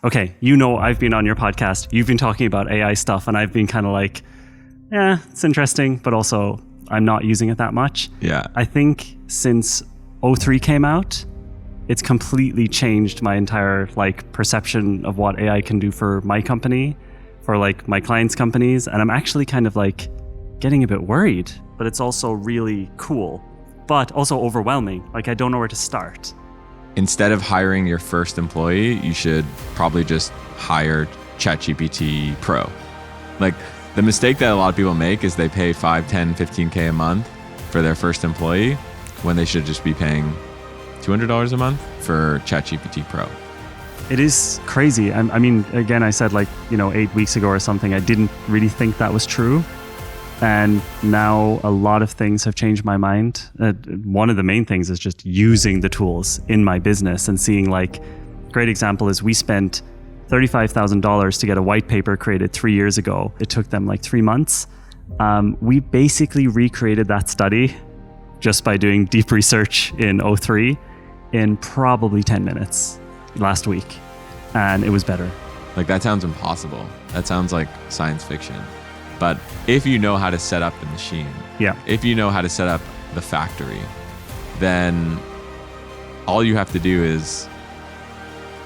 Okay, I've been on your podcast. You've been talking about AI stuff, and I've been kind of like, yeah, it's interesting, but also I'm not using it that much. Yeah. I think since O3 came out, it's completely changed my entire perception of what AI can do for my company, for my clients' companies, and I'm actually kind of getting a bit worried, but it's also really cool, but also overwhelming. I don't know where to start. Instead of hiring your first employee, you should probably just hire ChatGPT Pro. The mistake that a lot of people make is they pay 5, 10, 15K a month for their first employee when they should just be paying $200 a month for ChatGPT Pro. It is crazy. I mean, again, I said 8 weeks ago or something, I didn't really think that was true. And now a lot of things have changed my mind. One of the main things is just using the tools in my business and seeing great example is we spent $35,000 to get a white paper created 3 years ago. It took them 3 months. We basically recreated that study just by doing deep research in O3 in probably 10 minutes last week. And it was better. That sounds impossible. That sounds like science fiction. But if you know how to set up the machine, if you know how to set up the factory, then all you have to do is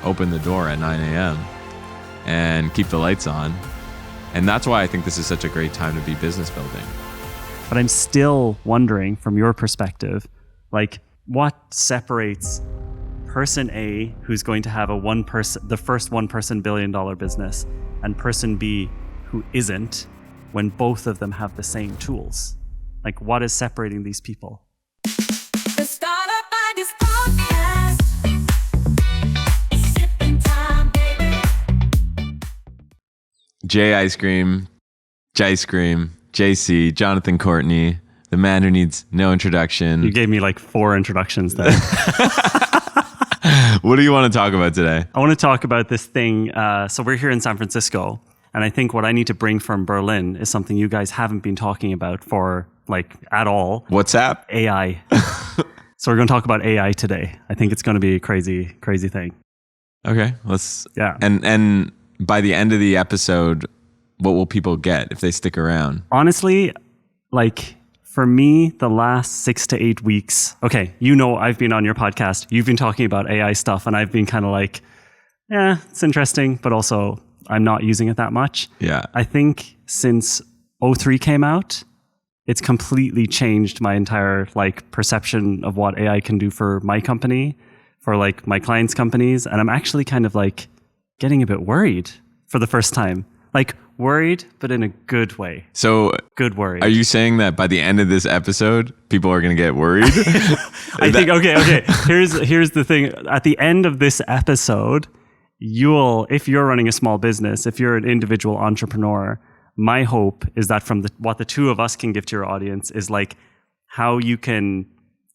open the door at 9 a.m. and keep the lights on. And that's why I think this is such a great time to be business building. But I'm still wondering from your perspective, what separates person A, who's going to have the first one-person billion-dollar business, and person B, who isn't, when both of them have the same tools? What is separating these people? The Startup Ideas Podcast. Sipping time, baby. J Ice Cream, JC, Jonathan Courtney, the man who needs no introduction. You gave me 4 introductions there. What do you want to talk about today? I want to talk about this thing. So we're here in San Francisco. And I think what I need to bring from Berlin is something you guys haven't been talking about for at all. WhatsApp? AI. So we're going to talk about AI today. I think it's going to be a crazy, crazy thing. Okay, let's. Yeah. And by the end of the episode, what will people get if they stick around? Honestly, for me, the last 6 to 8 weeks. Okay, I've been on your podcast. You've been talking about AI stuff, and I've been kind of yeah, it's interesting, but also I'm not using it that much. Yeah. I think since O3 came out, it's completely changed my entire perception of what AI can do for my company, for my clients' companies. And I'm actually kind of getting a bit worried for the first time. Worried, but in a good way. So good worried. Are you saying that by the end of this episode, people are going to get worried? I think, okay. Here's the thing. At the end of this episode, if you're running a small business, if you're an individual entrepreneur, my hope is that from what the two of us can give to your audience is how you can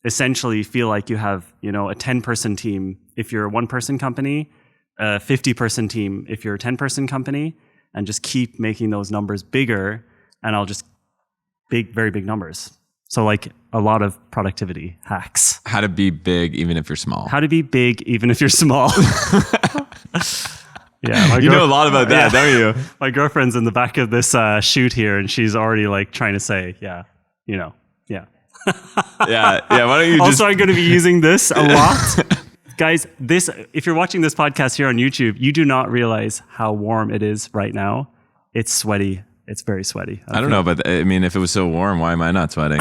essentially feel like you have, a 10-person team if you're a 1-person company, a 50-person team if you're a 10-person company, and just keep making those numbers bigger, and I'll just very big numbers. So a lot of productivity hacks. How to be big even if you're small. How to be big even if you're small. Yeah, you know a lot about that, don't you? My girlfriend's in the back of this shoot here, and she's already trying to say, yeah. Yeah. Why don't you also, I'm going to be using this a lot. Guys, if you're watching this podcast here on YouTube, you do not realize how warm it is right now. It's sweaty. It's very sweaty. I don't know, but I mean, if it was so warm, why am I not sweating?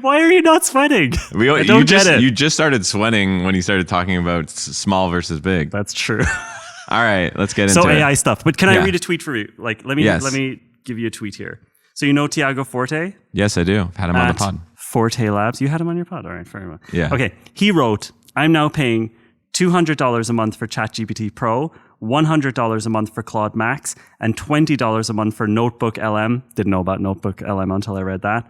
Why are you not sweating? I don't get it. You just started sweating when you started talking about small versus big. That's true. All right, let's get into it. So AI stuff. But can I read a tweet for you? Let me give you a tweet here. So Tiago Forte? Yes, I do. I've had him on the pod. Forte Labs. You had him on your pod? All right, very well. Yeah. Okay. He wrote, I'm now paying $200 a month for ChatGPT Pro, $100 a month for Claude Max, and $20 a month for Notebook LM. Didn't know about Notebook LM until I read that.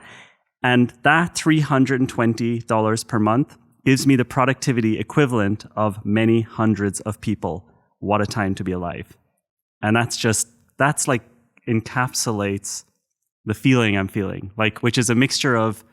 And that $320 per month gives me the productivity equivalent of many hundreds of people. What a time to be alive. And that's encapsulates the feeling I'm feeling, which is a mixture of,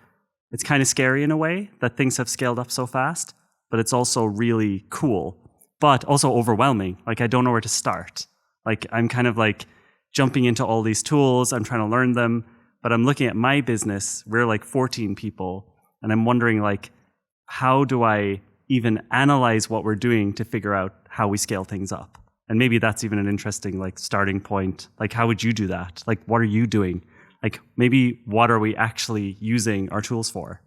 it's kind of scary in a way that things have scaled up so fast, but it's also really cool. but also overwhelming. Like I don't know where to start. Like I'm kind of like jumping into all these tools. I'm trying to learn them, but I'm looking at my business. We're like 14 people, and I'm wondering like, how do I even analyze what we're doing to figure out how we scale things up? And maybe that's even an interesting like starting point. Like, how would you do that? Like, what are you doing? Like, maybe what are we actually using our tools for?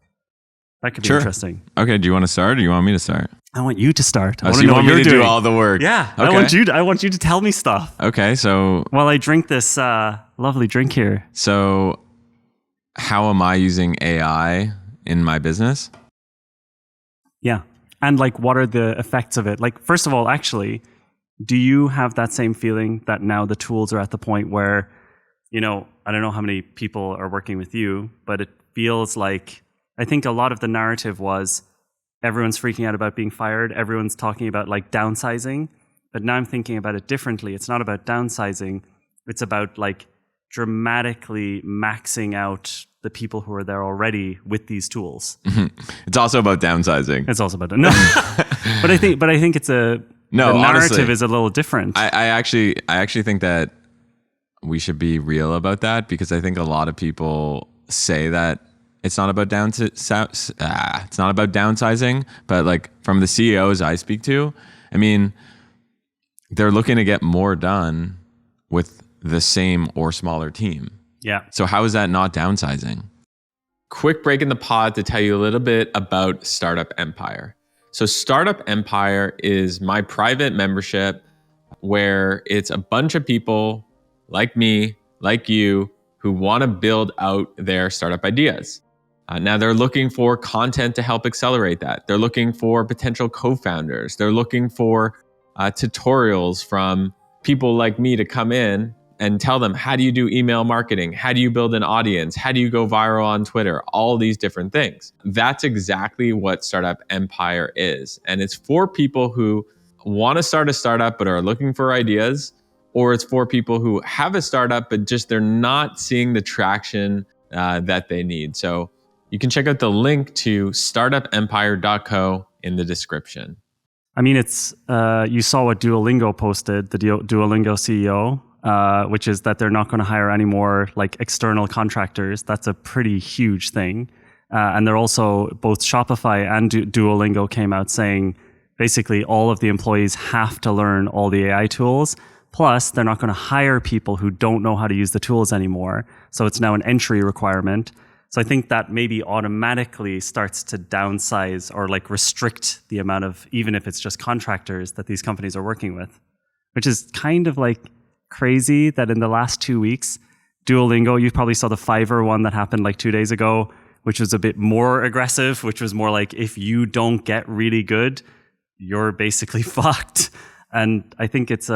That could be interesting. Okay, do you want to start or do you want me to start? I want you to start. I Oh, want so to you know want what me you're to doing. do all the work? Yeah, Okay. I want you to tell me stuff Okay, so while I drink this lovely drink here. So how am I using AI in my business? Yeah. And like, what are the effects of it? Like, first of all, actually, do you have that same feeling that now the tools are at the point where, you know, I don't know how many people are working with you, but it feels like, I think a lot of the narrative was everyone's freaking out about being fired. Everyone's talking about like downsizing. But now I'm thinking about it differently. It's not about downsizing. It's about like dramatically maxing out the people who are there already with these tools. It's also about downsizing. It's also about no, but I think it's the narrative honestly, is a little different. I actually think that we should be real about that, because I think a lot of people say that it's not about downsizing, but like from the CEOs I speak to, I mean, they're looking to get more done with the same or smaller team. Yeah. So how is that not downsizing? Quick break in the pod to tell you a little bit about Startup Empire. So Startup Empire is my private membership where it's a bunch of people like me, like you, who want to build out their startup ideas. Now they're looking for content to help accelerate that. They're looking for potential co-founders. They're looking for tutorials from people like me to come in and tell them, how do you do email marketing? How do you build an audience? How do you go viral on Twitter? All these different things. That's exactly what Startup Empire is. And it's for people who want to start a startup but are looking for ideas, or it's for people who have a startup but just they're not seeing the traction that they need. So you can check out the link to startupempire.co in the description. I mean, it's you saw what Duolingo posted, the Duolingo CEO, which is that they're not going to hire any more like external contractors. That's a pretty huge thing. And they're also, both Shopify and Duolingo came out saying basically all of the employees have to learn all the AI tools. Plus, they're not going to hire people who don't know how to use the tools anymore. So it's now an entry requirement. So I think that maybe automatically starts to downsize or like restrict the amount of, even if it's just contractors that these companies are working with, which is kind of like crazy that in the last 2 weeks, Duolingo, you probably saw the Fiverr one that happened like 2 days ago, which was a bit more aggressive, which was more like, if you don't get really good, you're basically fucked. And I think it's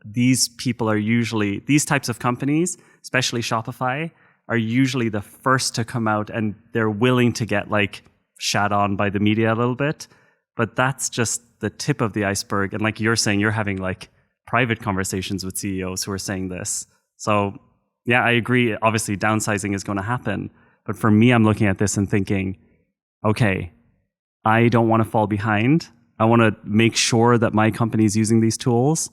these people are usually, these types of companies, especially Shopify, are usually the first to come out, and they're willing to get like shat on by the media a little bit. But that's just the tip of the iceberg. And like you're saying, you're having like private conversations with CEOs who are saying this. So yeah, I agree. Obviously, downsizing is going to happen. But for me, I'm looking at this and thinking, okay, I don't want to fall behind. I want to make sure that my company is using these tools.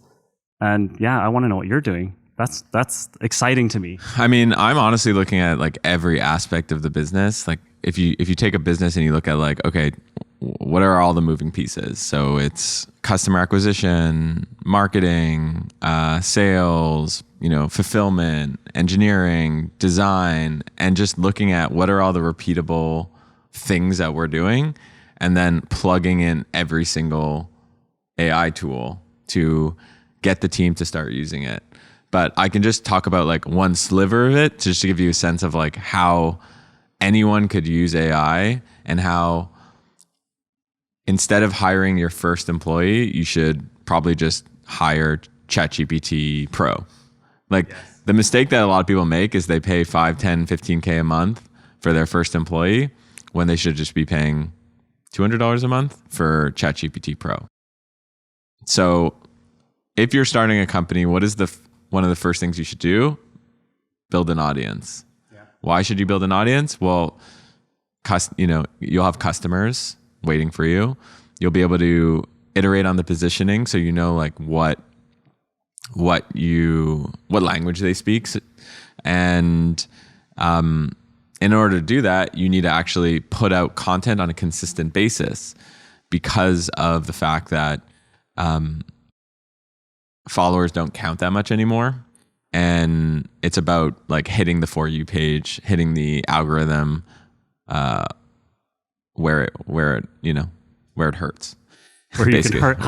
And yeah, I want to know what you're doing. That's exciting to me. I mean, I'm honestly looking at like every aspect of the business. Like if you take a business and you look at like, okay, what are all the moving pieces? So it's customer acquisition, marketing, sales, fulfillment, engineering, design, and just looking at what are all the repeatable things that we're doing, and then plugging in every single AI tool to get the team to start using it. But I can just talk about like one sliver of it just to give you a sense of like how anyone could use AI, and how instead of hiring your first employee, you should probably just hire ChatGPT Pro. Like the mistake that a lot of people make is they pay 5, 10, 15K a month for their first employee when they should just be paying $200 a month for ChatGPT Pro. So if you're starting a company, what is one of the first things you should do? Build an audience. Yeah. Why should you build an audience? Well, you'll have customers waiting for you. You'll be able to iterate on the positioning, so you know like what language they speak, and in order to do that, you need to actually put out content on a consistent basis, because of the fact that followers don't count that much anymore. And it's about like hitting the For You page, hitting the algorithm where it hurts. Where you can hurt.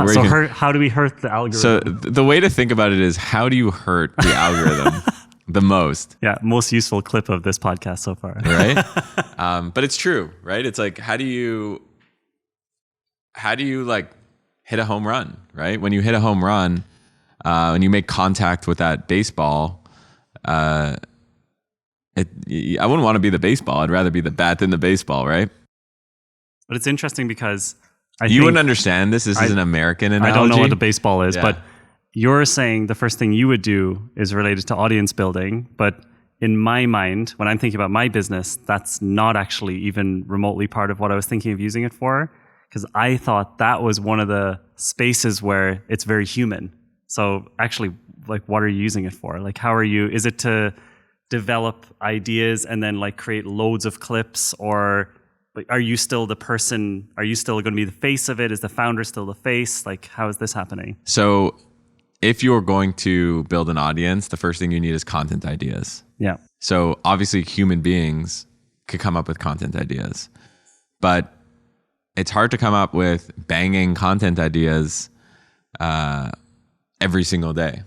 How do we hurt the algorithm? So the way to think about it is, how do you hurt the algorithm the most? Yeah, most useful clip of this podcast so far. Right? But it's true, right? It's like, how do you like hit a home run, right? When you hit a home run and you make contact with that baseball, I wouldn't want to be the baseball. I'd rather be the bat than the baseball, right? But it's interesting because you wouldn't understand this. This is an American analogy. I don't know what the baseball is, but you're saying the first thing you would do is related to audience building. But in my mind, when I'm thinking about my business, that's not actually even remotely part of what I was thinking of using it for, because I thought that was one of the spaces where it's very human. So actually, like, what are you using it for? Like, is it to develop ideas and then like create loads of clips, or like, are you still the person? Are you still going to be the face of it? Is the founder still the face? Like, how is this happening? So if you're going to build an audience, the first thing you need is content ideas. Yeah. So obviously human beings could come up with content ideas, but it's hard to come up with banging content ideas every single day.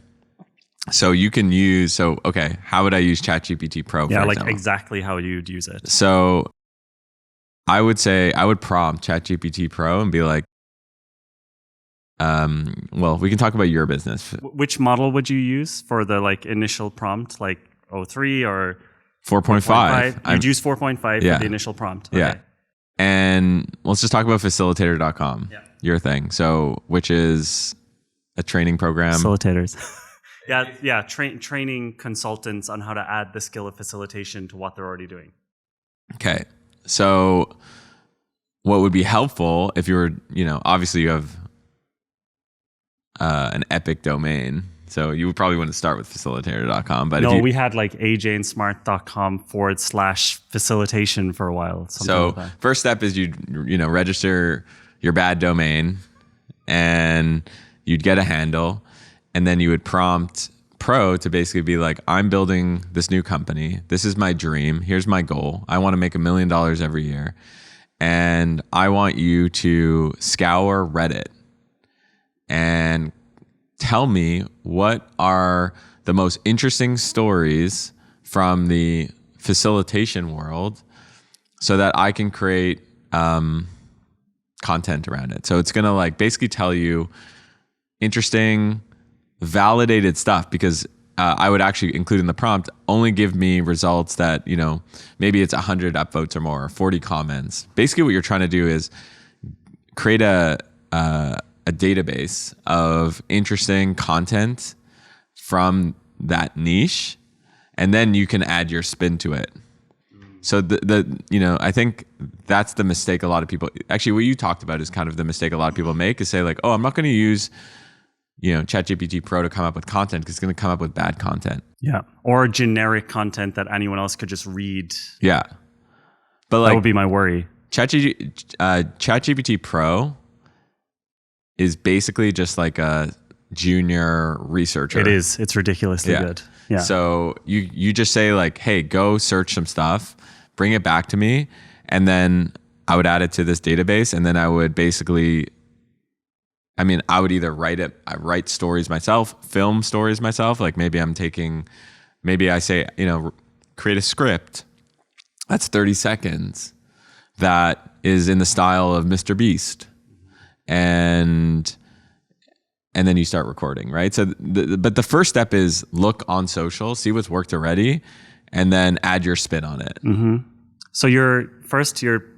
So you can use, how would I use ChatGPT Pro, for example? Like exactly how you'd use it. So I would say I would prompt ChatGPT Pro and be like, we can talk about your business. Which model would you use for the like initial prompt, like 03 or 4.5? You'd use 4.5 for the initial prompt. Okay. Yeah. And let's just talk about facilitator.com, your thing. So, which is a training program. Facilitators. Training consultants on how to add the skill of facilitation to what they're already doing. Okay. So what would be helpful if you were, obviously you have an epic domain. So you probably wouldn't start with facilitator.com. But no, we had like ajnsmart.com/facilitation for a while. So like first step is you'd register your bad domain and you'd get a handle, and then you would prompt Pro to basically be like, I'm building this new company. This is my dream. Here's my goal. I want to make $1 million every year. And I want you to scour Reddit and tell me what are the most interesting stories from the facilitation world so that I can create content around it. So it's going to like basically tell you interesting, validated stuff, because I would actually include in the prompt, only give me results that, maybe it's 100 upvotes or more, or 40 comments. Basically what you're trying to do is create a database of interesting content from that niche, and then you can add your spin to it. So I think that's the mistake a lot of people, actually what you talked about is kind of the mistake a lot of people make, is say like, I'm not going to use ChatGPT Pro to come up with content because it's going to come up with bad content. Yeah. Or generic content that anyone else could just read. Yeah. But like, that would be my worry. ChatGPT Pro is basically just like a junior researcher. It is. It's ridiculously good. Yeah. So you just say like, hey, go search some stuff, bring it back to me, and then I would add it to this database, and then I would basically, I would either write stories myself, film stories myself. Like maybe I say, create a script that's 30 seconds that is in the style of Mr. Beast. And then you start recording, right? So, but the first step is look on social, see what's worked already, and then add your spin on it. Mm-hmm. So you're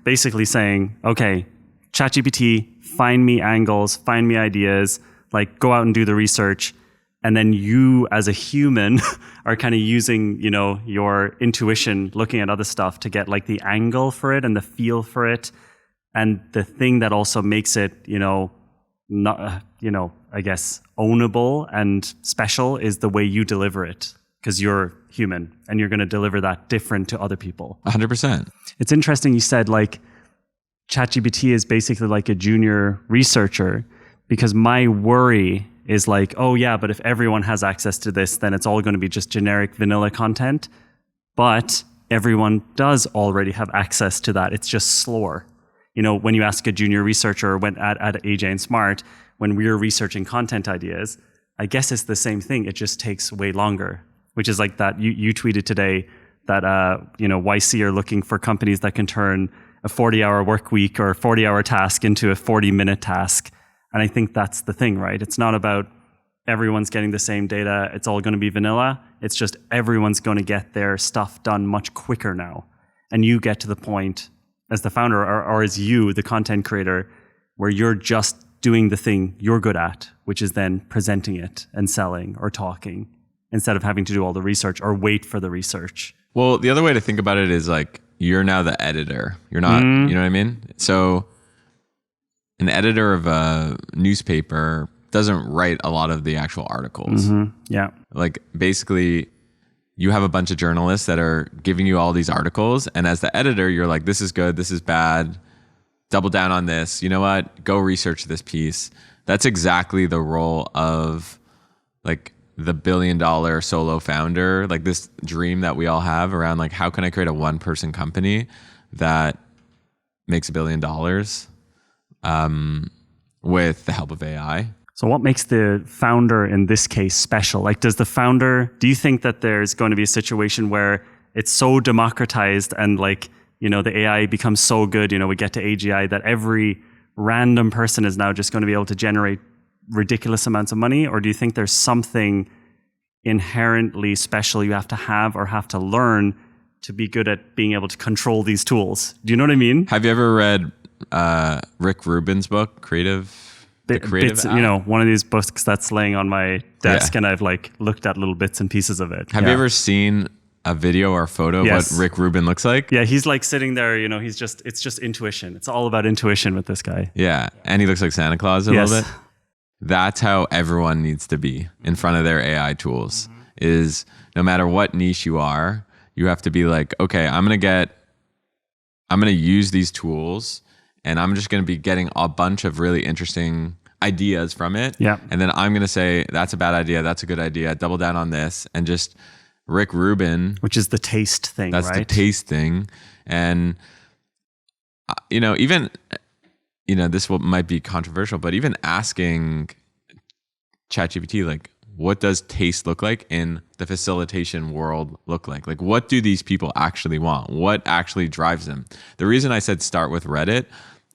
basically saying, okay, ChatGPT, find me angles, find me ideas, like go out and do the research. And then you as a human are kind of using, your intuition, looking at other stuff to get like the angle for it and the feel for it. And the thing that also makes it, not, I guess ownable and special is the way you deliver it, because you're human and you're going to deliver that different to other people. 100%. It's interesting you said like ChatGPT is basically like a junior researcher, because my worry is like, oh yeah, but if everyone has access to this, then it's all going to be just generic vanilla content. But everyone does already have access to that. It's just slower. When you ask a junior researcher at AJ and Smart, when we're researching content ideas, I guess it's the same thing. It just takes way longer, which is like that. You tweeted today that, YC are looking for companies that can turn a 40-hour work week or a 40-hour task into a 40-minute task. And I think that's the thing, right? It's not about everyone's getting the same data. It's all going to be vanilla. It's just everyone's going to get their stuff done much quicker now. And you get to the point as the founder or as you, the content creator, where you're just doing the thing you're good at, which is then presenting it and selling or talking, instead of having to do all the research or wait for the research. Well, the other way to think about it is like, you're now the editor. You're not, you know what I mean? So an editor of a newspaper doesn't write a lot of the actual articles. Yeah. Like basically you have a bunch of journalists that are giving you all these articles. And as the editor, you're like, this is good. This is bad. Double down on this. You know what? Go research this piece. That's exactly the role of like the $1 billion solo founder, like this dream that we all have around like, how can I create a 1-person company that makes $1 billion with the help of AI? So what makes the founder in this case special? Like, do you think that there's going to be a situation where it's so democratized and like, the AI becomes so good, we get to AGI, that every random person is now just going to be able to generate ridiculous amounts of money? Or do you think there's something inherently special you have to learn to be good at being able to control these tools? Do you know what I mean? Have you ever read Rick Rubin's book, The Creative bits, App? One of these books that's laying on my desk, and I've like looked at little bits and pieces of it. Have you ever seen a video or a photo of what Rick Rubin looks like? Yeah, he's like sitting there, it's just intuition. It's all about intuition with this guy. Yeah, and he looks like Santa Claus a little bit. That's how everyone needs to be in front of their AI tools. Is no matter what niche you are, you have to be like, okay, I'm going to use these tools, and I'm just going to be getting a bunch of really interesting ideas from it. Yeah. And then I'm going to say, that's a bad idea. That's a good idea. Double down on this. And just Rick Rubin. Which is the taste thing, that's right? That's the taste thing. And, even, this might be controversial, but even asking ChatGPT, like, what does taste look like in the facilitation world look like? Like, what do these people actually want? What actually drives them? The reason I said start with Reddit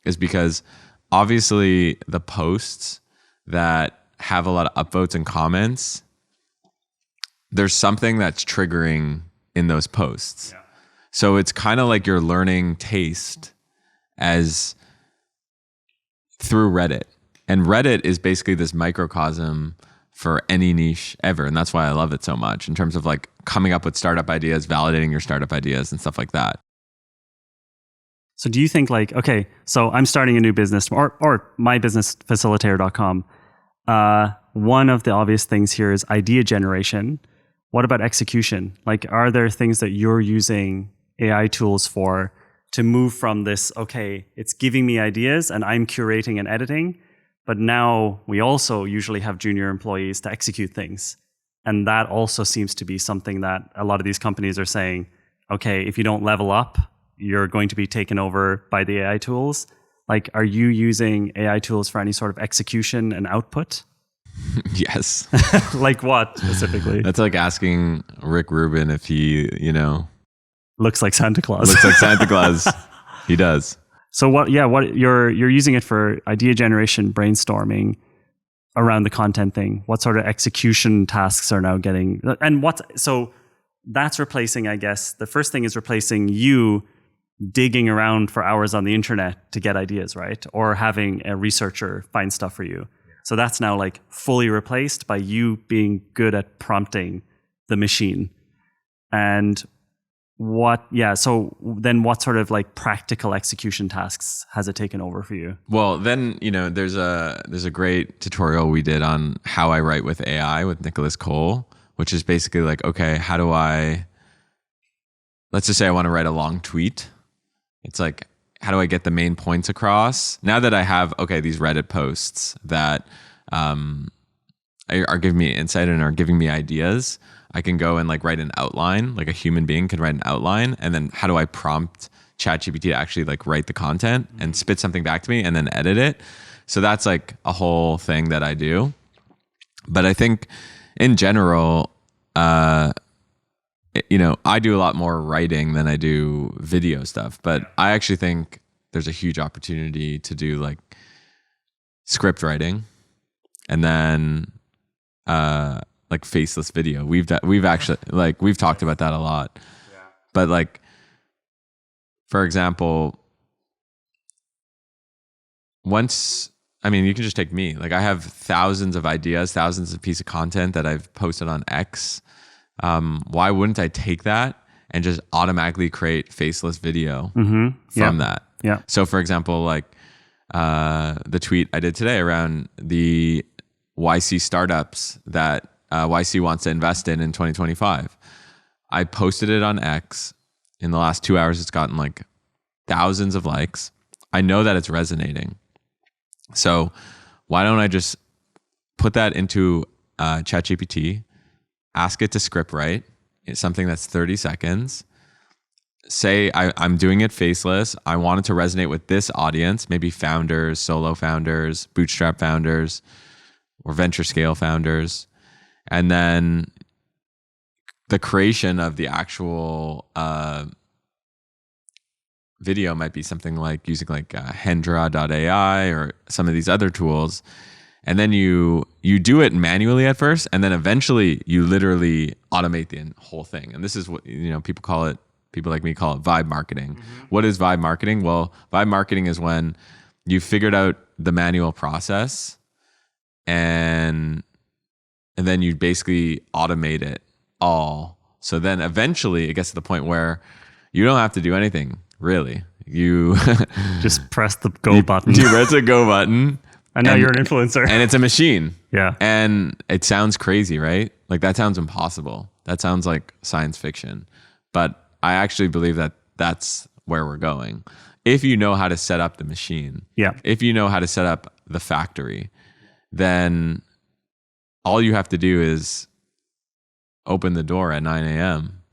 is because obviously the posts that have a lot of upvotes and comments, there's something that's triggering in those posts. Yeah. So it's kind of like you're learning taste as through Reddit. And Reddit is basically this microcosm for any niche ever. And that's why I love it so much in terms of like coming up with startup ideas, validating your startup ideas and stuff like that. So do you think like, okay, so I'm starting a new business or mybusinessfacilitator.com. One of the obvious things here is idea generation. What about execution? Like, are there things that you're using AI tools for to move from this, okay, it's giving me ideas and I'm curating and editing, but now we also usually have junior employees to execute things. And that also seems to be something that a lot of these companies are saying, okay, if you don't level up, you're going to be taken over by the AI tools. Like, are you using AI tools for any sort of execution and output? Yes. Like what specifically? That's like asking Rick Rubin if he, looks like Santa Claus. Looks like Santa Claus. He does. So what you're using it for idea generation, brainstorming around the content thing. What sort of execution tasks are now getting, and so that's replacing, I guess, the first thing is replacing you digging around for hours on the internet to get ideas, right? Or having a researcher find stuff for you. So that's now like fully replaced by you being good at prompting the machine. And So then what sort of like practical execution tasks has it taken over for you? Well, then, there's a great tutorial we did on how I write with AI with Nicholas Cole, which is basically like, okay, let's just say I want to write a long tweet. It's like, how do I get the main points across? Now that I have, these Reddit posts that are giving me insight and are giving me ideas, I can go and like write an outline, like a human being can write an outline. And then how do I prompt ChatGPT to actually like write the content and spit something back to me and then edit it? So that's like a whole thing that I do. But I think in general, I do a lot more writing than I do video stuff. But I actually think there's a huge opportunity to do like script writing and then like faceless video. We've actually like we've talked about that a lot. Yeah. But like, for example, you can just take me. Like I have thousands of ideas, thousands of pieces of content that I've posted on X. Why wouldn't I take that and just automatically create faceless video from that? Yeah. So for example, like the tweet I did today around the YC startups that YC wants to invest in 2025. I posted it on X. In the last 2 hours, it's gotten like thousands of likes. I know that it's resonating. So why don't I just put that into ChatGPT, ask it to script write. It's something that's 30 seconds. Say I'm doing it faceless. I want it to resonate with this audience, maybe founders, solo founders, bootstrap founders, or venture scale founders. And then the creation of the actual video might be something like using like Hendra.ai or some of these other tools. And then you do it manually at first, and then eventually you literally automate the whole thing. And this is what people like me call it vibe marketing. What is vibe marketing? Well, vibe marketing is when you figured out the manual process and then you basically automate it all. So then eventually it gets to the point where you don't have to do anything, really. You just press the go button. You press the go button. And now you're an influencer. And it's a machine. Yeah. And it sounds crazy, right? Like that sounds impossible. That sounds like science fiction. But I actually believe that that's where we're going. If you know how to set up the machine, if you know how to set up the factory, then all you have to do is open the door at 9 a.m.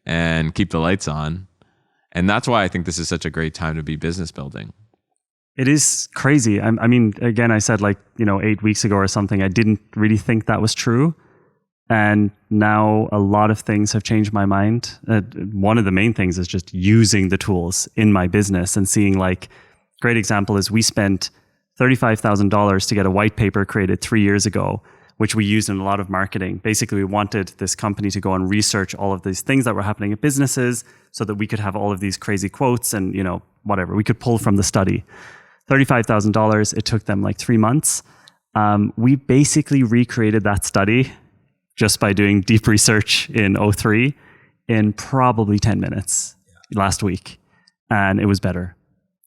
and keep the lights on. And that's why I think this is such a great time to be business building. It is crazy. I mean, again, I said 8 weeks ago or something, I didn't really think that was true. And now a lot of things have changed my mind. One of the main things is just using the tools in my business and seeing great example is we spent $35,000 to get a white paper created 3 years ago, which we used in a lot of marketing. Basically, we wanted this company to go and research all of these things that were happening at businesses so that we could have all of these crazy quotes and, whatever we could pull from the study. $35,000. It took them 3 months. We basically recreated that study just by doing deep research in O3 in probably 10 minutes last week. And it was better.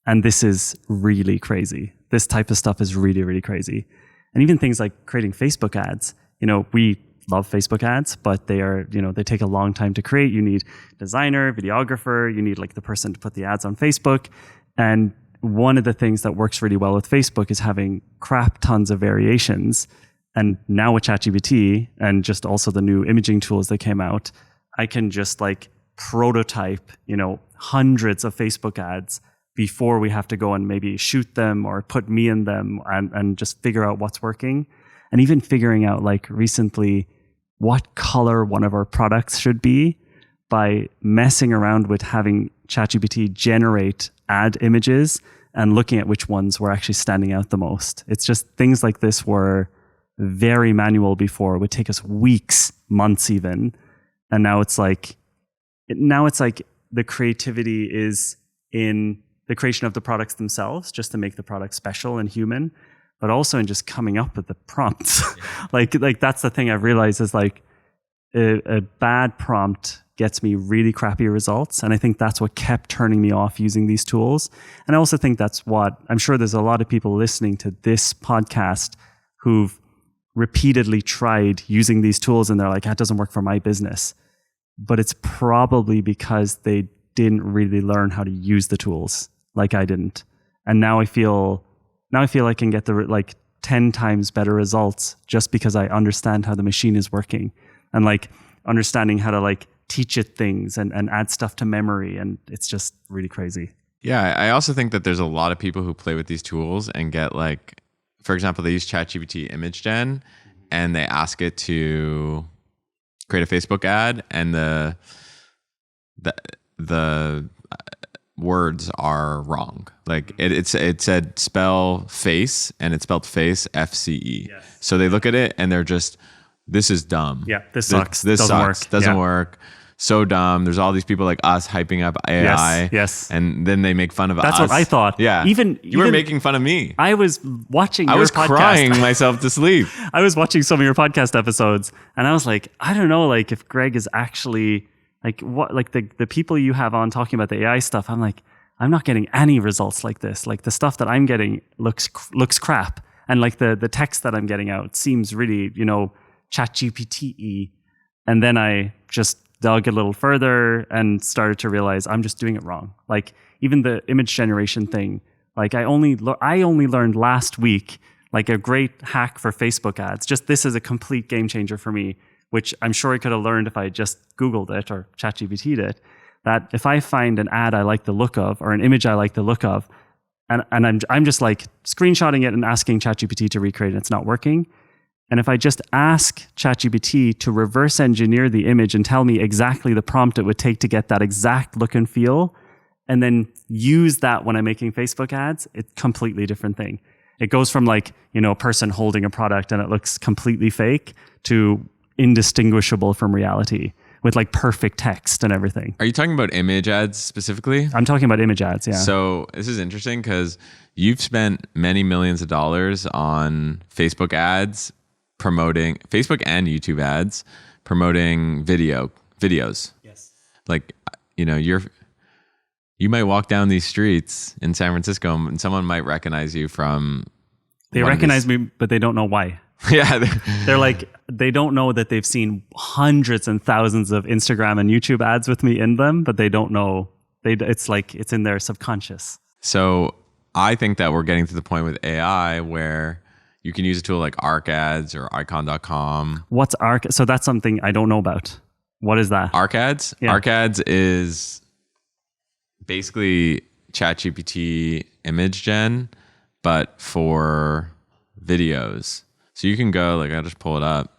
And this is really crazy. This type of stuff is really, really crazy. And even things like creating Facebook ads. We love Facebook ads, but they are, they take a long time to create. You need designer, videographer, you need the person to put the ads on Facebook. And one of the things that works really well with Facebook is having crap tons of variations. And now with ChatGPT and just also the new imaging tools that came out, I can just prototype, hundreds of Facebook ads before we have to go and maybe shoot them or put me in them and just figure out what's working. And even figuring out recently what color one of our products should be by messing around with having ChatGPT generate ad images and looking at which ones were actually standing out the most. It's just things like this were very manual before. It would take us weeks, months even. And now it's the creativity is in the creation of the products themselves, just to make the product special and human, but also in just coming up with the prompts. Like that's the thing I've realized is a bad prompt gets me really crappy results. And I think that's what kept turning me off using these tools. And I also think that's what, I'm sure there's a lot of people listening to this podcast who've repeatedly tried using these tools and they're like, that doesn't work for my business. But it's probably because they didn't really learn how to use the tools like I didn't. And now I feel I can get the 10 times better results just because I understand how the machine is working and like understanding how to like teach it things and add stuff to memory. And it's just really crazy. Yeah. I also think that there's a lot of people who play with these tools and get like, for example, they use ChatGPT image gen and they ask it to create a Facebook ad and the words are wrong. Like it said spell face and it spelled face FCE. Yes. So they look at it and they're just, this is dumb. Yeah, this sucks. This doesn't sucks. Work. Doesn't work. So dumb. There's all these people like us hyping up AI. Yes. And then they make fun of us. That's what I thought. Yeah. Even you were making fun of me. I was watching your podcast. I was crying myself to sleep. I was watching some of your podcast episodes and I was like, I don't know, like if Greg is actually like what, like the people you have on talking about the AI stuff, I'm like, I'm not getting any results like this. Like the stuff that I'm getting looks crap. And like the text that I'm getting out seems really, ChatGPT-y. And then I just dug a little further and started to realize I'm just doing it wrong. Like even the image generation thing, like I only learned last week, like a great hack for Facebook ads. Just this is a complete game changer for me, which I'm sure I could have learned if I just Googled it or ChatGPT'd it, that if I find an ad I like the look of or an image I like the look of, and I'm just like screenshotting it and asking ChatGPT to recreate it, and it's not working. And if I just ask ChatGPT to reverse engineer the image and tell me exactly the prompt it would take to get that exact look and feel, and then use that when I'm making Facebook ads, it's a completely different thing. It goes from like, a person holding a product and it looks completely fake to indistinguishable from reality with like perfect text and everything. Are you talking about image ads specifically? I'm talking about image ads, yeah. So this is interesting because you've spent many millions of dollars on Facebook ads promoting Facebook and YouTube ads promoting videos. Yes. Like, you might walk down these streets in San Francisco and someone might recognize you from. They recognize me, but they don't know why. Yeah. They're like, they don't know that they've seen hundreds and thousands of Instagram and YouTube ads with me in them, but they don't know. It's like, it's in their subconscious. So I think that we're getting to the point with AI where you can use a tool like ArcAds or icon.com. What's Arc? So that's something I don't know about. What is that? ArcAds? Yeah. ArcAds is basically ChatGPT image gen, but for videos. So you can go, I'll just pull it up.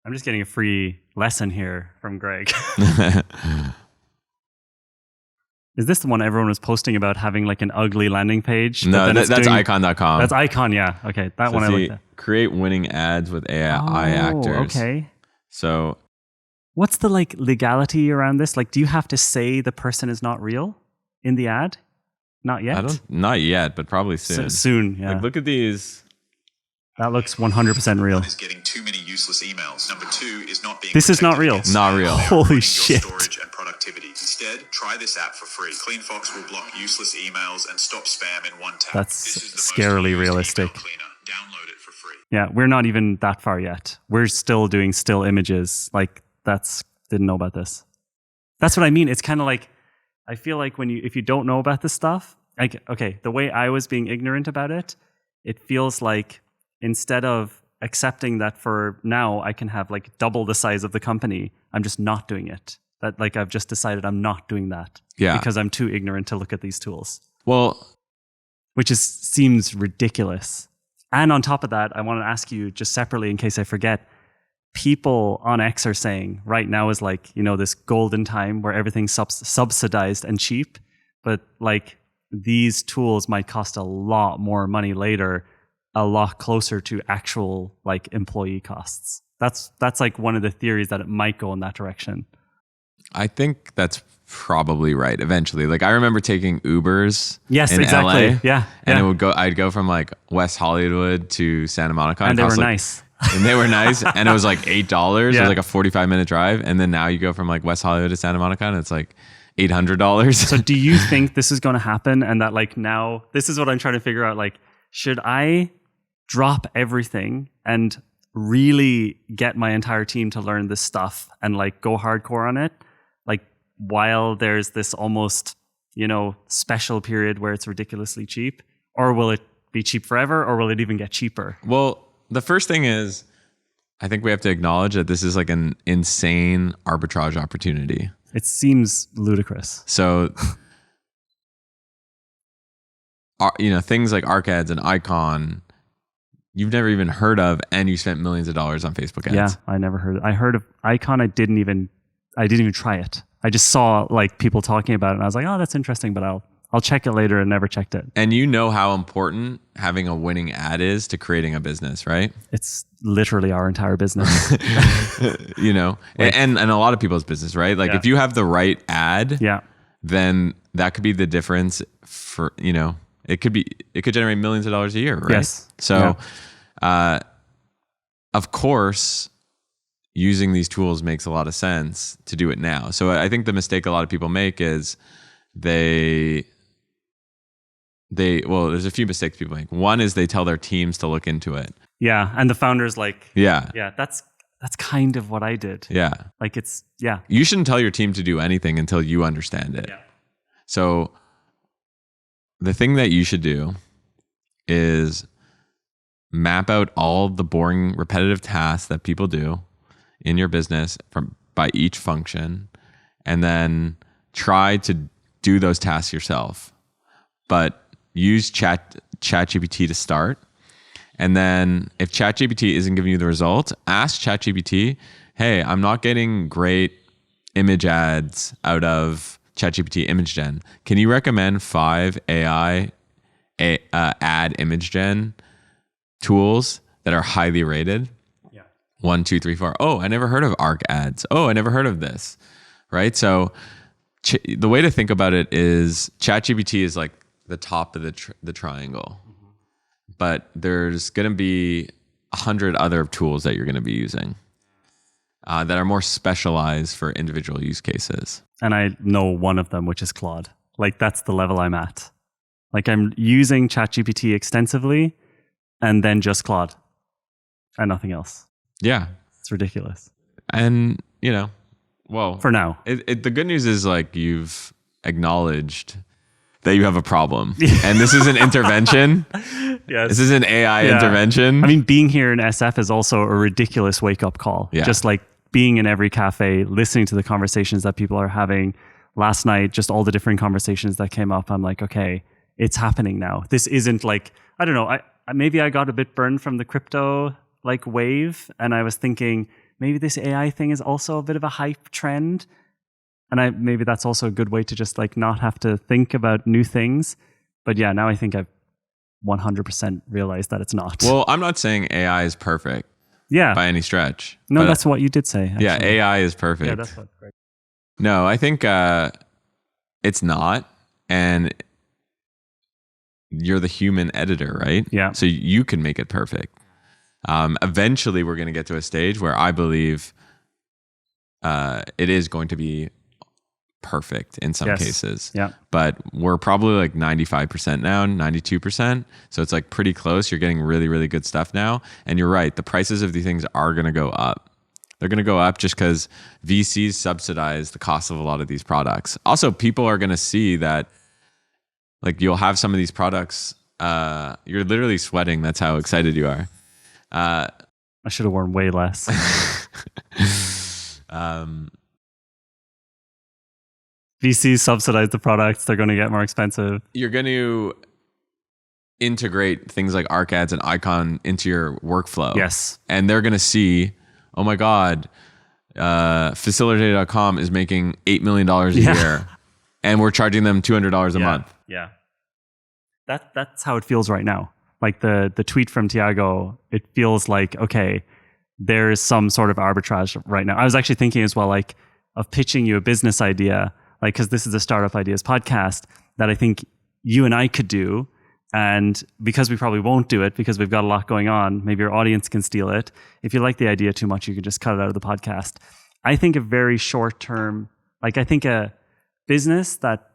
I'm just getting a free lesson here from Greg. Is this the one everyone was posting about having like an ugly landing page? No, that's icon.com. That's icon, yeah. Okay, that one I looked at. Create winning ads with AI actors. Okay. So what's the legality around this? Like, do you have to say the person is not real in the ad? Not yet? Not yet, but probably soon. Soon, yeah. Look at these. That looks 100% real. Is getting too many useless emails. Number 2 is not being. This is not real. Not real. Holy shit. Storage and productivity. Instead, try this app for free. CleanFox will block useless emails and stop spam in one tap. That's this is the scarily most realistic. email cleaner. Download it for free. Yeah, we're not even that far yet. We're still doing still images. Didn't know about this. That's what I mean. It's kind of like, I feel like if you don't know about this stuff, the way I was being ignorant about it, it feels like instead of accepting that for now I can have double the size of the company, I'm just not doing it. That I've just decided I'm not doing that. Yeah. Because I'm too ignorant to look at these tools. Well, which seems ridiculous. And on top of that, I want to ask you just separately in case I forget, people on X are saying right now is this golden time where everything's subsidized and cheap, but these tools might cost a lot more money later, a lot closer to actual employee costs. That's one of the theories that it might go in that direction. I think that's probably right eventually. I remember taking Ubers in exactly. LA. Yeah. And I'd go from West Hollywood to Santa Monica. And they were nice. and they were nice, and it was like $8. It Yeah. was like a 45-minute drive, and then now you go from like West Hollywood to Santa Monica, and it's like $800. So do you think this is going to happen? And that like now, this is what I'm trying to figure out. Like, should I drop everything and really get my entire team to learn this stuff and like go hardcore on it? Like while there's this almost, special period where it's ridiculously cheap, or will it be cheap forever, or will it even get cheaper? Well, the first thing is, I think we have to acknowledge that this is like an insane arbitrage opportunity. It seems ludicrous. So, things like ArcAds and Icon, you've never even heard of, and you spent millions of dollars on Facebook ads. Yeah, I never heard. I heard of Icon. I didn't even try it. I just saw like people talking about it, and I was like, oh, that's interesting, but I'll check it later, and never checked it. And you know how important having a winning ad is to creating a business, right? It's literally our entire business. And a lot of people's business, right? Like if you have the right ad, then that could be the difference for, it could generate millions of dollars a year, right? Yes. So, of course, using these tools makes a lot of sense to do it now. So I think the mistake a lot of people make is there's a few mistakes people make. One is they tell their teams to look into it. Yeah. And the founder's like, yeah, that's kind of what I did. Yeah. Like you shouldn't tell your team to do anything until you understand it. Yeah. So the thing that you should do is map out all the boring, repetitive tasks that people do in your business by each function, and then try to do those tasks yourself. But use ChatGPT to start. And then if ChatGPT isn't giving you the result, ask ChatGPT, hey, I'm not getting great image ads out of ChatGPT Image Gen. Can you recommend 5 AI ad image gen tools that are highly rated? 1, 2, 3, 4. Oh, I never heard of Arc ads. Oh, I never heard of this. Right? So the way to think about it is ChatGPT is like the top of the triangle. Mm-hmm. But there's going to be 100 other tools that you're going to be using that are more specialized for individual use cases. And I know one of them, which is Claude. Like that's the level I'm at. Like I'm using ChatGPT extensively and then just Claude and nothing else. Yeah. It's ridiculous. And, for now. The good news is like you've acknowledged that you have a problem. And this is an intervention. Yes. This is an AI intervention. I mean, being here in SF is also a ridiculous wake-up call. Yeah. Just like being in every cafe, listening to the conversations that people are having. Last night, just all the different conversations that came up. I'm like, okay, it's happening now. This isn't like, I don't know, maybe I got a bit burned from the crypto wave, and I was thinking maybe this AI thing is also a bit of a hype trend, and maybe that's also a good way to just not have to think about new things. But yeah, now I think I've 100% realized that it's not. Well, I'm not saying AI is perfect by any stretch. No, that's what you did say, actually. Yeah, AI is perfect. Yeah, that's what's great. No, I think it's not, and you're the human editor, right? Yeah. So you can make it perfect. Eventually, we're going to get to a stage where I believe it is going to be perfect in some cases. Yeah. But we're probably like 95% now, 92%. So it's like pretty close. You're getting really, really good stuff now. And you're right. The prices of these things are going to go up. They're going to go up just because VCs subsidize the cost of a lot of these products. Also, people are going to see that you'll have some of these products. You're literally sweating. That's how excited you are. I should have worn way less. VCs subsidize the products. They're going to get more expensive. You're going to integrate things like ArcAds and Icon into your workflow. Yes. And they're going to see, oh my God, Facilitator.com is making $8 million a year. And we're charging them $200 a month. Yeah. That's how it feels right now. Like the tweet from Tiago, it feels like, okay, there's some sort of arbitrage right now. I was actually thinking as well, of pitching you a business idea, because this is a Startup Ideas podcast that I think you and I could do And because we probably won't do it because we've got a lot going on, maybe your audience can steal it. If you like the idea too much, you can just cut it out of the podcast. I think a very short term, like I think a business that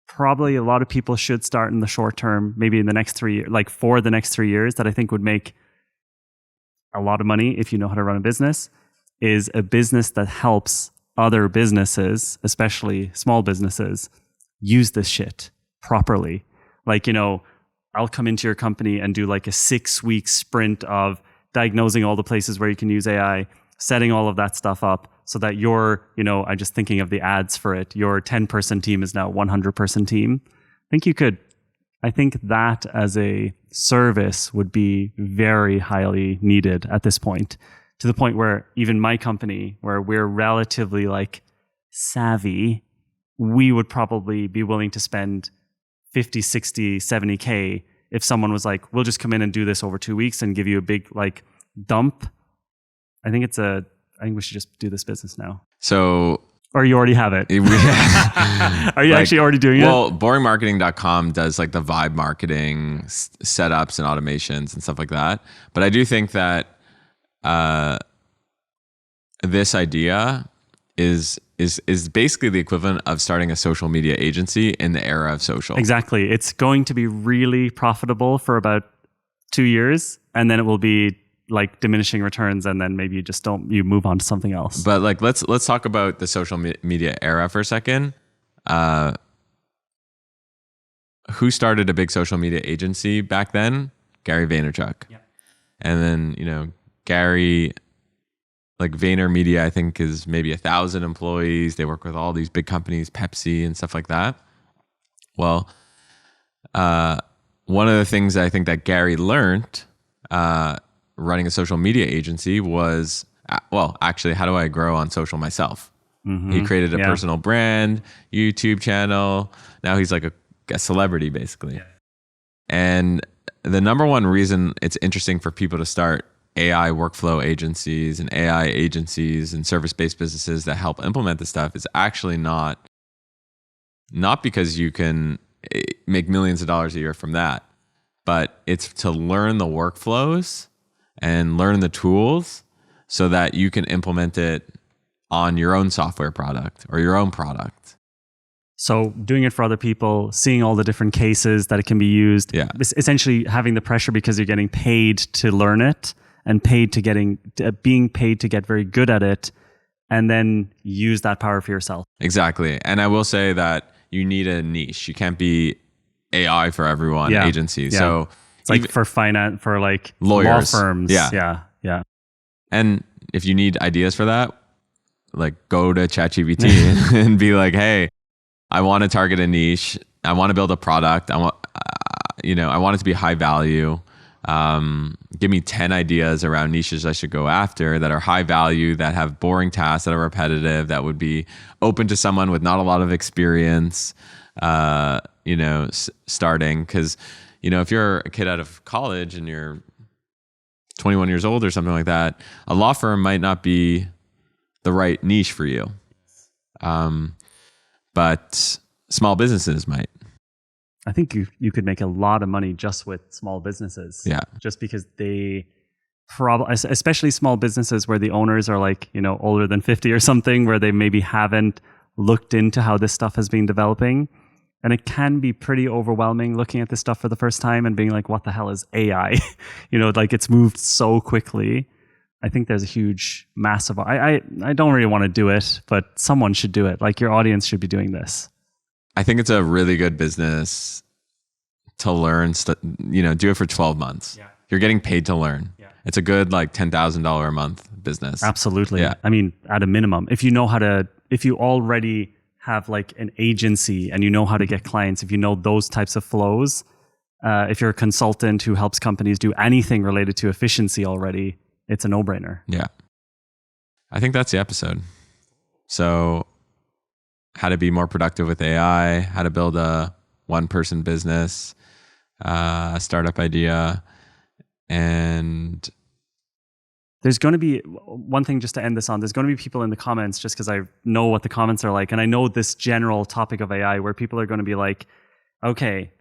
probably a lot of people should start in the short term, maybe in the next 3 years, like for the next 3 years, that I think would make a lot of money if you know how to run a business, is a business that helps other businesses, especially small businesses, use this shit properly. Like, you know, I'll come into your company and do like a 6-week sprint of diagnosing all the places where you can use AI, setting all of that stuff up so that your, you know, I'm just thinking of the ads for it, your 10-person team is now a 100-person team. I think that as a service would be very highly needed at this point, to the point where even my company, where we're relatively like savvy, we would probably be willing to spend 50, 60, 70K if someone was like, we'll just come in and do this over 2 weeks and give you a big like dump. I think we should just do this business now. So, or you already have it. Are you actually already doing it? Well, boringmarketing.com does like the vibe marketing setups and automations and stuff like that. But I do think that this idea is basically the equivalent of starting a social media agency in the era of social. Exactly. It's going to be really profitable for about 2 years, and then it will be like diminishing returns, and then maybe you move on to something else. But like let's talk about the social media era for a second. Who started a big social media agency back then? Gary Vaynerchuk. Yeah. And then, you know, Gary, like VaynerMedia, I think is maybe 1,000 employees. They work with all these big companies, Pepsi and stuff like that. Well, one of the things I think that Gary learned running a social media agency was, well, actually, how do I grow on social myself? Mm-hmm. He created a personal brand, YouTube channel. Now he's like a celebrity, basically. Yeah. And the number one reason it's interesting for people to start AI workflow agencies and AI agencies and service-based businesses that help implement this stuff is actually not because you can make millions of dollars a year from that, but it's to learn the workflows and learn the tools so that you can implement it on your own software product or your own product. So doing it for other people, seeing all the different cases that it can be used, essentially having the pressure because you're getting paid to learn it and being paid to get very good at it, and then use that power for yourself. Exactly. And I will say that you need a niche. You can't be AI for everyone, agency. Yeah. So it's like for finance, for like lawyers, law firms. Yeah. And if you need ideas for that, like go to ChatGPT and be like, hey, I want to target a niche. I want to build a product. I want it to be high value. Give me 10 ideas around niches I should go after that are high value, that have boring tasks, that are repetitive, that would be open to someone with not a lot of experience, starting. Because, if you're a kid out of college and you're 21 years old or something like that, a law firm might not be the right niche for you. But small businesses might. I think you could make a lot of money just with small businesses. Yeah. Just because they probably, especially small businesses where the owners are like, older than 50 or something, where they maybe haven't looked into how this stuff has been developing. And it can be pretty overwhelming looking at this stuff for the first time and being like, what the hell is AI? Like it's moved so quickly. I think there's a huge, massive, I don't really want to do it, but someone should do it. Like your audience should be doing this. I think it's a really good business to learn, do it for 12 months. Yeah. You're getting paid to learn. Yeah. It's a good like $10,000 a month business. Absolutely. Yeah. I mean, at a minimum, if you already have like an agency and you know how to get clients, if you know those types of flows, if you're a consultant who helps companies do anything related to efficiency already, it's a no-brainer. Yeah. I think that's the episode. So how to be more productive with AI, how to build a one-person business, a startup idea. And there's going to be one thing just to end this on. There's going to be people in the comments, just because I know what the comments are like. And I know this general topic of AI where people are going to be like, okay,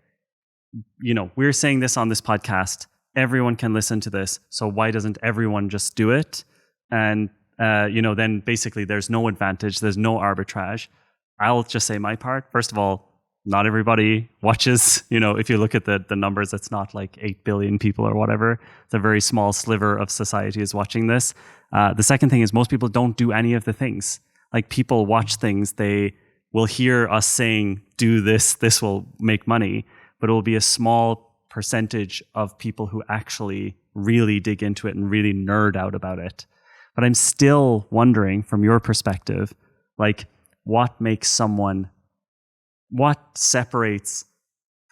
we're saying this on this podcast. Everyone can listen to this. So why doesn't everyone just do it? And, then basically there's no advantage. There's no arbitrage. I'll just say my part. First of all, not everybody watches. If you look at the numbers, it's not like 8 billion people or whatever. It's a very small sliver of society is watching this. The second thing is most people don't do any of the things. Like people watch things, they will hear us saying, do this will make money, but it will be a small percentage of people who actually really dig into it and really nerd out about it. But I'm still wondering from your perspective, like what separates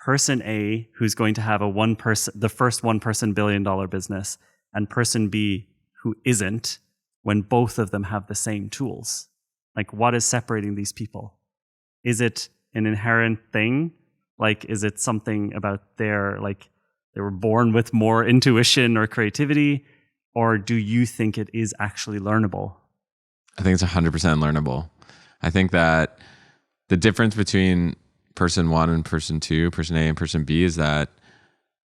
person A, who's going to have the first $1 billion business, and person B, who isn't, when both of them have the same tools? Like, what is separating these people? Is it an inherent thing? Like, is it something about they were born with more intuition or creativity? Or do you think it is actually learnable? I think it's 100% learnable. I think that the difference between person one and person two, person A and person B, is that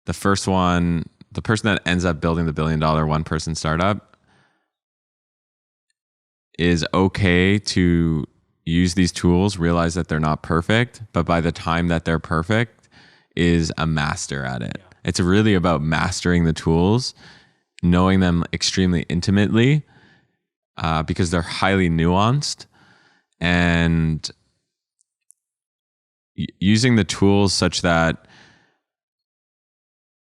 the first one, the person that ends up building the $1 billion one-person startup, is okay to use these tools, realize that they're not perfect, but by the time that they're perfect, is a master at it. Yeah. It's really about mastering the tools, knowing them extremely intimately, because they're highly nuanced, and using the tools such that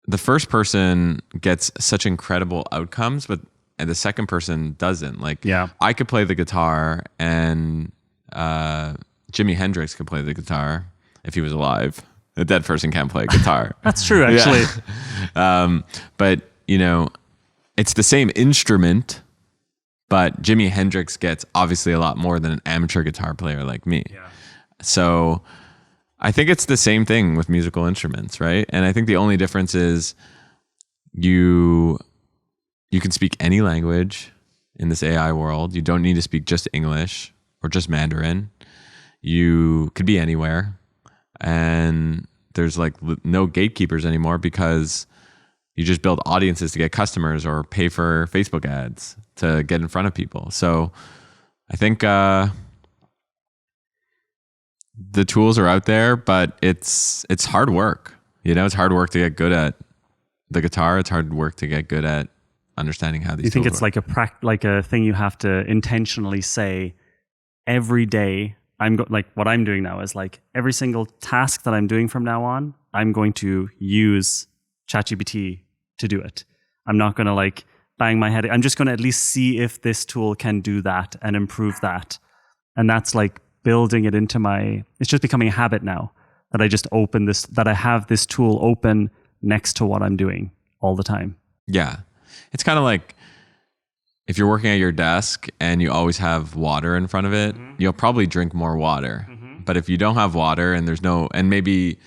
the first person gets such incredible outcomes, but the second person doesn't. Like, I could play the guitar, and Jimi Hendrix could play the guitar if he was alive. A dead person can't play a guitar. That's true, actually. Yeah. But it's the same instrument, but Jimi Hendrix gets obviously a lot more than an amateur guitar player like me. Yeah. So I think it's the same thing with musical instruments, right? And I think the only difference is you can speak any language in this AI world. You don't need to speak just English or just Mandarin. You could be anywhere. And there's like no gatekeepers anymore, because you just build audiences to get customers or pay for Facebook ads to get in front of people. So I think the tools are out there, but it's hard work. It's hard work to get good at the guitar. It's hard work to get good at understanding how these you think tools it's work. like a thing you have to intentionally say every day. What I'm doing now is like every single task that I'm doing from now on, I'm going to use ChatGPT to do it. I'm not going to bang my head. I'm just going to at least see if this tool can do that and improve that. And that's like building it into it's just becoming a habit now that I just that I have this tool open next to what I'm doing all the time. Yeah. It's kind of like if you're working at your desk and you always have water in front of it, you'll probably drink more water. But if you don't have water and and maybe,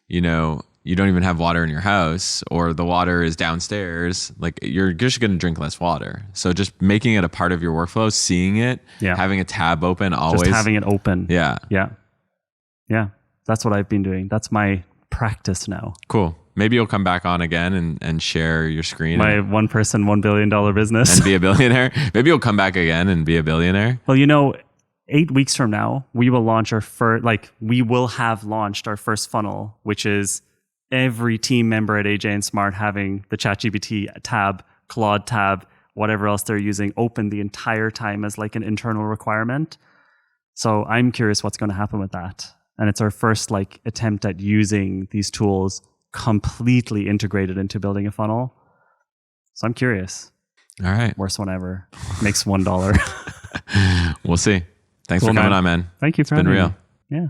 you don't even have water in your house, or the water is downstairs, like you're just going to drink less water. So just making it a part of your workflow, seeing it, having a tab open always. Just having it open. Yeah. Yeah. Yeah. That's what I've been doing. That's my practice now. Cool. Maybe you'll come back on again and share your screen. My one person, $1 billion business. And be a billionaire. Maybe you'll come back again and be a billionaire. Well, 8 weeks from now, we will launch we will have launched our first funnel, which is every team member at AJ and Smart having the ChatGPT tab, Claude tab, whatever else they're using, open the entire time as like an internal requirement. So I'm curious what's going to happen with that. And it's our first attempt at using these tools completely integrated into building a funnel. So I'm curious. All right. Worst one ever. Makes $1. We'll see. Thanks for coming on, man. Thank you for having me. It's been real. Yeah.